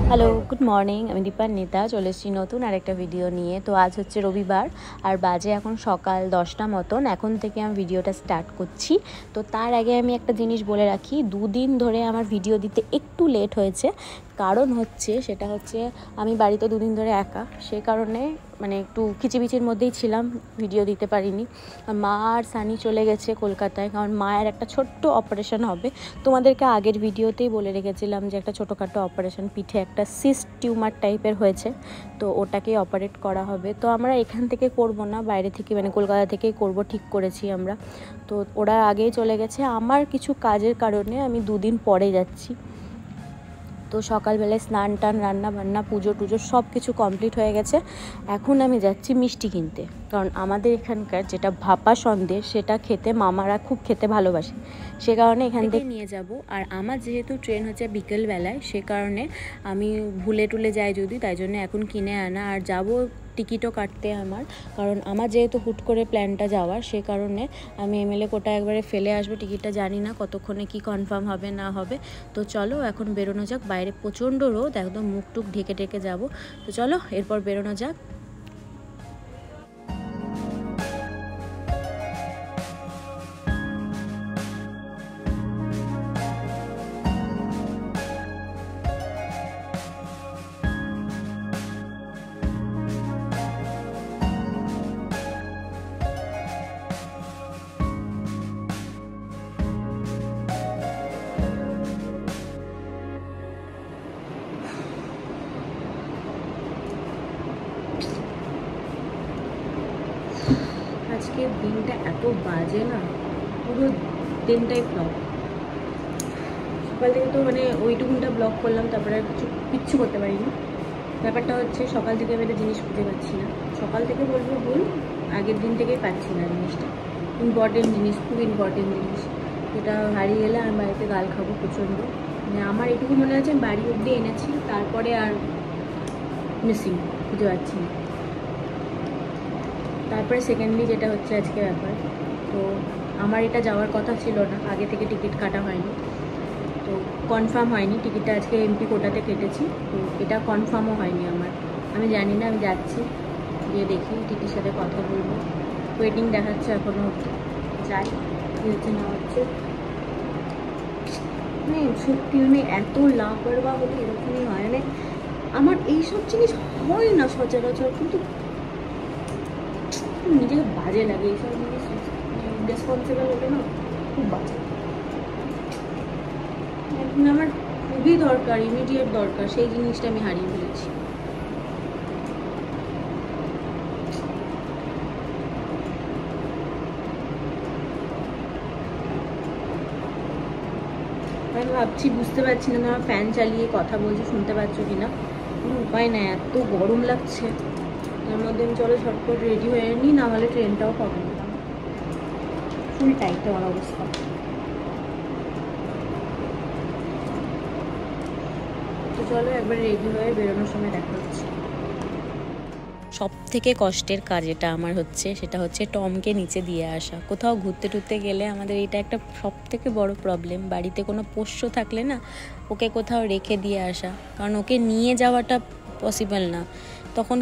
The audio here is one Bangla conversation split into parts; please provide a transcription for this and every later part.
Hello, good morning. আমি দীপান্বিতা, চলে এসেছি নতুন আরেকটা ভিডিও নিয়ে। তো আজ হচ্ছে রবিবার আর বাজে এখন সকাল 10টা মতন। এখন থেকে আমি ভিডিওটা স্টার্ট করছি। তো তার আগে আমি একটা জিনিস বলে রাখি, দুদিন ধরে আমার ভিডিও দিতে একটু লেট হয়েছে। কারণ হচ্ছে সেটা হচ্ছে আমি বাড়িতে দুদিন ধরে একা, সে কারণে মানে একটু খিচিবিচির মধ্যেই ছিলাম, ভিডিও দিতে পারিনি। আর মা আর সানি চলে গেছে কলকাতায়, কারণ মায়ের একটা ছোট্ট অপারেশন হবে। তোমাদেরকে আগের ভিডিওতেই বলে রেখেছিলাম যে একটা ছোটোখাটো অপারেশন, পিঠে একটা সিস্ট টিউমার টাইপের হয়েছে, তো ওটাকেই অপারেট করা হবে। তো আমরা এখান থেকে করব না, বাইরে থেকে মানে কলকাতা থেকেই করব ঠিক করেছি আমরা। তো ওরা আগেই চলে গেছে, আমার কিছু কাজের কারণে আমি দুদিন পরে যাচ্ছি। তো সকালবেলায় স্নান টান রান্না বান্না পুজো টুজো সব কিছু কমপ্লিট হয়ে গেছে। এখন আমি যাচ্ছি মিষ্টি কিনতে, কারণ আমাদের এখানকার যেটা ভাপা সন্দেশ সেটা খেতে মামারা খুব খেতে ভালোবাসে, সে কারণে এখান থেকে নিয়ে যাব। আর আমার যেহেতু ট্রেন হচ্ছে বিকেলবেলায়, সে কারণে আমি ভুলে টুলে যাই যদি, তাই জন্য এখন কিনে আনা। আর যাব টিকিটও কাটতে আমার, কারণ আমার যেহেতু হুট করে প্ল্যানটা যাওয়ার, সে কারণে আমি এমএলএ কোটা একবারে ফেলে আসবো। টিকিটটা জানি না কতক্ষণে কি কনফার্ম হবে না হবে। তো চলো এখন বেরোনো যাক, বাইরে প্রচণ্ড রোদ, একদম মুখ টুক ঢেকে ঢেকে যাবো। তো চলো এরপর বেরোনো যাক। আজকে দিনটা এত বাজে না, পুরো দিনটাই ব্লগ। সকাল থেকে তো মানে ওইটুকুনটা ব্লগ করলাম, তারপরে আর কিচ্ছু করতে পারিনি। ব্যাপারটা হচ্ছে সকাল থেকে আমি একটা জিনিস খুঁজে পাচ্ছি না। সকাল থেকে বলবো ভুল, আগের দিন থেকেই পাচ্ছি না জিনিসটা। ইম্পর্টেন্ট জিনিস, খুব ইম্পর্টেন্ট জিনিস, যেটা হারিয়ে গেলে আমি বাড়িতে গাল খাবো প্রচণ্ড। মানে আমার এটুকু মনে আছে আমি বাড়ি অবধি এনেছি, তারপরে আর মিসিং, খুঁজে পাচ্ছি না। তারপরে সেকেন্ডলি যেটা হচ্ছে আজকে ব্যাপার, তো আমার এটা যাওয়ার কথা ছিল না, আগে থেকে টিকিট কাটা হয়নি, তো কনফার্ম হয়নি। টিকিটটা আজকে এমপি কোটাতে কেটেছি, তো এটা কনফার্মও হয়নি আমার। আমি জানি না, আমি যাচ্ছি, গিয়ে দেখি টিটির সাথে কথা বলবো। ওয়েটিং দেখাচ্ছে এখনও, যাই কী হচ্ছে না হচ্ছে। মানে সত্যি মানে এত লাপরওয়া হলে এরকমই হয়। মানে আমার এইসব জিনিস হয় না সচরাচর, কিন্তু নিজেকে বাজে লাগে এইসব জিনিস। রেসপন্সিবল হলে না খুব বাজে। এখন আমার খুবই দরকার, ইমিডিয়েট দরকার, সেই জিনিসটা আমি হারিয়ে ফেলেছি। আমি ভাবছি, বুঝতে পারছি না তোমার ফ্যান চালিয়ে কথা বলছি শুনতে পাচ্ছ কিনা, কোনো উপায় নাই, এত গরম লাগছে। তার মধ্যে আমি চলো ঝটপট রেডি হয়ে নিই, না হলে ট্রেনটাও পাবো না। ফুল টাইট আমার অবস্থা। তো চলো একবার রেডি হয়ে বেরোনোর সময় দেখা হচ্ছে। সব থেকে কষ্টের কাজ যেটা আমার হচ্ছে, সেটা হচ্ছে টমকে নিচে দিয়ে আসা। কোথাও ঘুরতে টুরতে গেলে আমাদের এটা একটা সব থেকে বড় প্রবলেম। বাড়িতে কোনো পোষ্য থাকলে না, ওকে কোথাও রেখে দিয়ে আসা, কারণ ওকে নিয়ে যাওয়াটা পসিবল না। তখন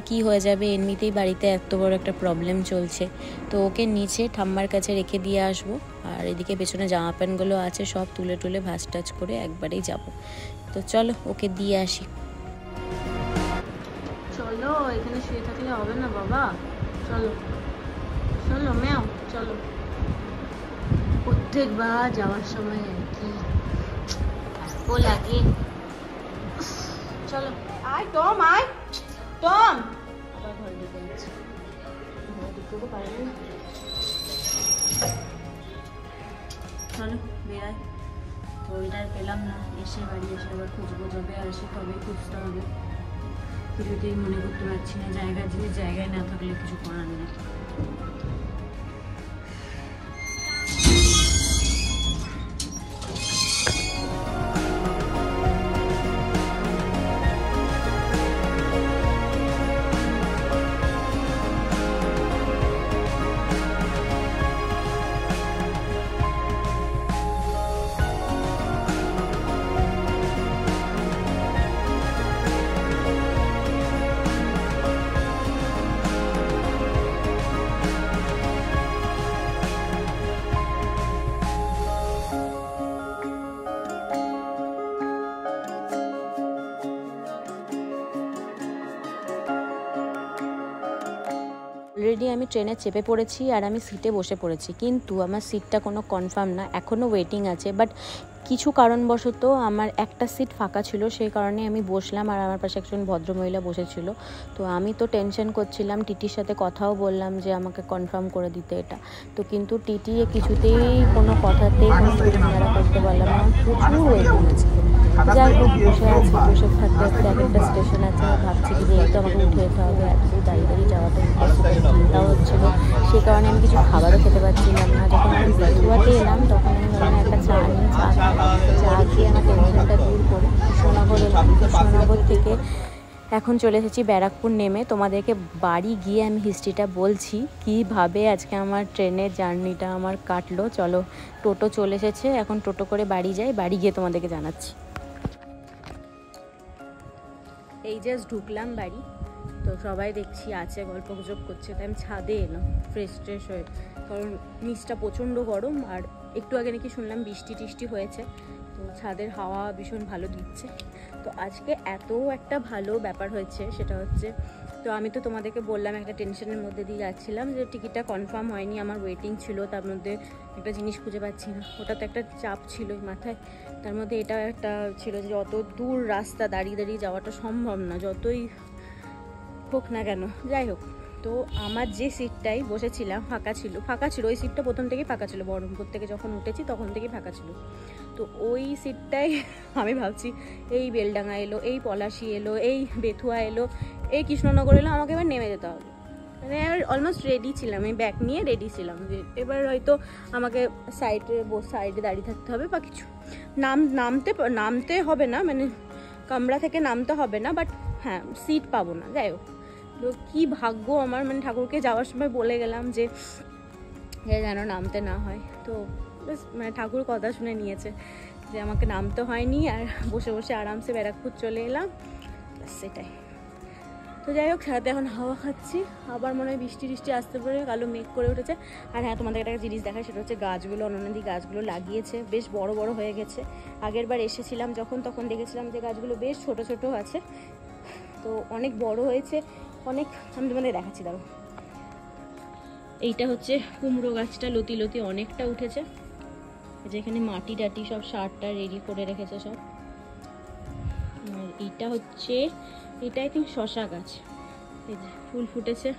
কী হয়ে যাবে, এমনিতেই বাড়িতে এত বড় একটা প্রবলেম চলছে। তো ওকে নিচে ঠাম্মার কাছে রেখে দিয়ে আসবো। আর এদিকে পেছনে জামা প্যান্টগুলো আছে, সব তুলে টুলে ভাঁজ টাজ করে একবারেই যাব। তো চলো ওকে দিয়ে আসি। চলো, এখানে শুয়ে থাকলে হবে না বাবা, চলো চলো ম্যাও চলো। প্রত্যেকবার যাওয়ার সময় আর কি এত লাগে। চলো আয় টম, আয় টম। আবার ঘরে ঢুকে গেছে, ঘরে ঢুকতেও পারেনি। চলো বেড়াই। তো ওইটা আর পেলাম না, এসে বাড়ি এসে আবার খুঁজবো, যবে আসি তবেই খুঁজতে হবে। কিছুতেই মনে করতে পারছি না, জায়গার জিনিস জায়গায় না থাকলে কিছু করার নেই। অলরেডি আমি ট্রেনে চেপে পড়েছি আর আমি সিটে বসে পড়েছি, কিন্তু আমার সিটটা কোনো কনফার্ম না, এখনও ওয়েটিং আছে। বাট কিছু কারণবশত আমার একটা সিট ফাঁকা ছিল, সেই কারণে আমি বসলাম আর আমার পাশে একজন ভদ্রমহিলা বসেছিল। তো আমি তো টেনশন করছিলাম, টিটির সাথে কথাও বললাম যে আমাকে কনফার্ম করে দিতে এটা, তো কিন্তু টিটি কিছুতেই কোনো কথাতেই কোনো কিনারা করতে পারলাম না, প্রচুর ওয়েটিং ছিল। যাই হোক, বসে আছি, বসে থাকতে থাকতে এক একটা স্টেশন আছে, আমি ভাবছি কি যে এই তো আমাকে উঠে যেতে হবে, এতদূর দাঁড়িয়ে দাঁড়িয়ে যাওয়াটা চিন্তাও হচ্ছিলো, সেই কারণে আমি কিছু খাবারও খেতে পারছিলাম না। যখন আমি বেথুয়াতে এলাম তখন আমি ভাবলাম একটা চা নিই, চা খেয়ে আমার টেনশনটা দূর করে কৃষ্ণনগর এলাম। কৃষ্ণনগর থেকে এখন চলে এসেছি ব্যারাকপুর নেমে। তোমাদেরকে বাড়ি গিয়ে আমি হিস্ট্রিটা বলছি, কীভাবে আজকে আমার ট্রেনের জার্নিটা আমার কাটলো। চলো, টোটো চলে এসেছে, এখন টোটো করে বাড়ি যাই, বাড়ি গিয়ে তোমাদেরকে জানাচ্ছি। এই জাস্ট ঢুকলাম বাড়ি, তো সবাই দেখছি আছে, গল্প গুজব করছে, তাই আমি ছাদে এলাম ফ্রেশ হয়ে, কারণ নিচটা প্রচণ্ড গরম আর একটু আগে নাকি শুনলাম বৃষ্টি টিষ্টি হয়েছে, তো ছাদের হাওয়া ভীষণ ভালো দিচ্ছে। তো আজকে এত একটা ভালো ব্যাপার হয়েছে, সেটা হচ্ছে, তো আমি তো তোমাদেরকে বললাম একটা টেনশনের মধ্যে দিয়ে যাচ্ছিলাম যে টিকিটটা কনফার্ম হয়নি, আমার ওয়েটিং ছিল, তার মধ্যে একটা জিনিস খুঁজে পাচ্ছি না, ওটা তো একটা চাপ ছিল মাথায়। তার মধ্যে এটা একটা ছিল যে অত দূর রাস্তা দাঁড়িয়ে দাঁড়িয়ে যাওয়াটা সম্ভব না, যতই হোক না কেন। যাই হোক, তো আমার যে সিটটাই বসেছিলাম ফাঁকা ছিল, ওই সিটটা প্রথম থেকেই ফাঁকা ছিল, বহরমপুর থেকে যখন উঠেছি তখন থেকেই ফাঁকা ছিল। তো ওই সিটটাই আমি ভাবছি এই বেলডাঙ্গা এলো, এই পলাশি এলো, এই বেথুয়া এলো, এই কৃষ্ণনগর এলো, আমাকে এবার নেমে যেতে হবে। মানে অলমোস্ট রেডি ছিলাম, আমি ব্যাগ নিয়ে রেডি ছিলাম যে এবার হয়তো আমাকে সাইডে দাঁড়িয়ে থাকতে হবে বা কিছু, নামতে হবে না, মানে কামরা থেকে নামতে হবে না, বাট হ্যাঁ সিট পাবো না। যাই হোক, তো কী ভাগ্য আমার, মানে ঠাকুরকে যাওয়ার সময় বলে গেলাম যে যেন নামতে না হয়, তো বেশ মানে ঠাকুর কথা শুনে নিয়েছে যে আমাকে নামতে হয়নি, আর বসে বসে আরামসে ব্যারাকপুর চলে এলাম, সেটাই। তো যাই হোক, সারাতে এখন হাওয়া খাচ্ছি, আবার মনে হয় বৃষ্টি আসতে পারে, কালো মেঘ করে উঠেছে। আর হ্যাঁ, তোমাদের একটা জিনিস দেখায়, সেটা হচ্ছে গাছগুলো, অনন্যাদি গাছগুলো লাগিয়েছে, বেশ বড় বড় হয়ে গেছে। আগের বার এসেছিলাম তখন দেখেছিলাম যে গাছগুলো বেশ ছোট ছোট আছে, তো অনেক বড় হয়েছে অনেক। আমি তোমাদের দেখাচ্ছি, দাঁড়ো। এইটা হচ্ছে কুমড়ো গাছটা, লতি অনেকটা উঠেছে, যেখানে মাটি টাটি সব সারটা রেডি করে রেখেছে সব। আর এটা আই থিঙ্ক শশা গাছ, এই যে ফুল ফুটেছে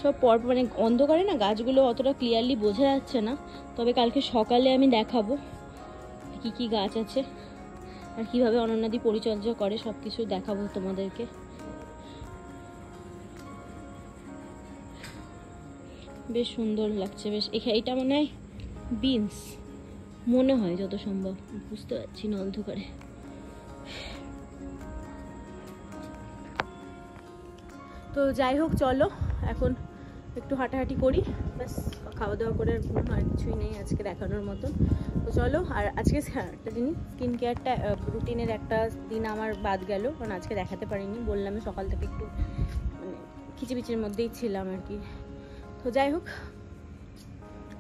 সব মানে অন্ধকারে না গাছগুলো অতটা ক্লিয়ারলি বোঝা যাচ্ছে না, তবে কালকে সকালে আমি দেখাবো কি গাছ আছে আর কিভাবে অনন্যাদি পরিচর্যা করে, সব কিছু দেখাবো তোমাদেরকে। বেশ সুন্দর লাগছে, বেশ। এটা মনে হয় বিনস, মনে হয় যত সম্ভব, বুঝতে পারছি না অন্ধকারে। তো যাই হোক, চলো এখন একটু হাঁটাহাঁটি করি, ব্যাস। খাওয়া দাওয়া করে আর কিছুই নেই আজকে দেখানোর মতন। তো চলো, আর আজকে একটা জিনিস, স্কিন কেয়ারটা রুটিনের একটা দিন আমার বাদ গেল, কারণ আজকে দেখাতে পারিনি, বললাম সকাল থেকে একটু মানে খিচিবিচির মধ্যেই ছিলাম আর কি। তো যাই হোক,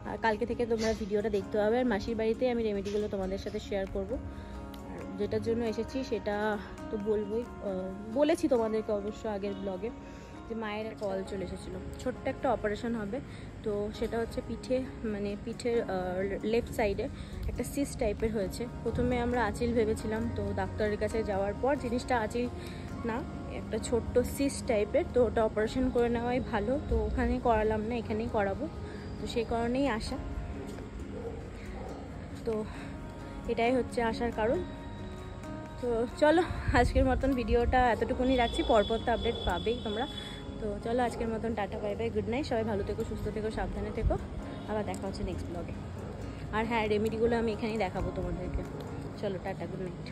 আর কালকে থেকে তোমরা ভিডিওটা দেখতে হবে, আর মাসির বাড়িতে আমি রেমেডিগুলো তোমাদের সাথে শেয়ার করব। আর যেটার জন্য এসেছি সেটা তো বলেছি তোমাদেরকে অবশ্য আগের ব্লগে, যে মায়ের কল চলে এসেছিলো, ছোট্ট একটা অপারেশন হবে। তো সেটা হচ্ছে পিঠের লেফট সাইডে একটা সিস্ট টাইপের হয়েছে। প্রথমে আমরা আঁচিল ভেবেছিলাম, তো ডাক্তারের কাছে যাওয়ার পর জিনিসটা আঁচিল না, একটা ছোট্ট সিস্ট টাইপের, তো ওটা অপারেশন করে নেওয়াই ভালো। তো ওখানে করালাম না, এখানেই করাবো, তো সেই কারণেই আসা। তো এটাই হচ্ছে আসার কারণ। তো চলো, আজকের মতন ভিডিওটা এতটুকুনি রাখছি, পরপর তো আপডেট পাবেই তোমরা। তো চলো, আজকের মতন tata, bye bye, good night, সবাই ভালো থেকো, সুস্থ থেকো, সাবধানে থেকো, আবার দেখা হচ্ছে নেক্সট ব্লগে। আর হ্যাঁ, রেমেডিগুলো আমি এখানেই দেখাবো তোমাদেরকে। চলো, টাটা, গুড নাইট।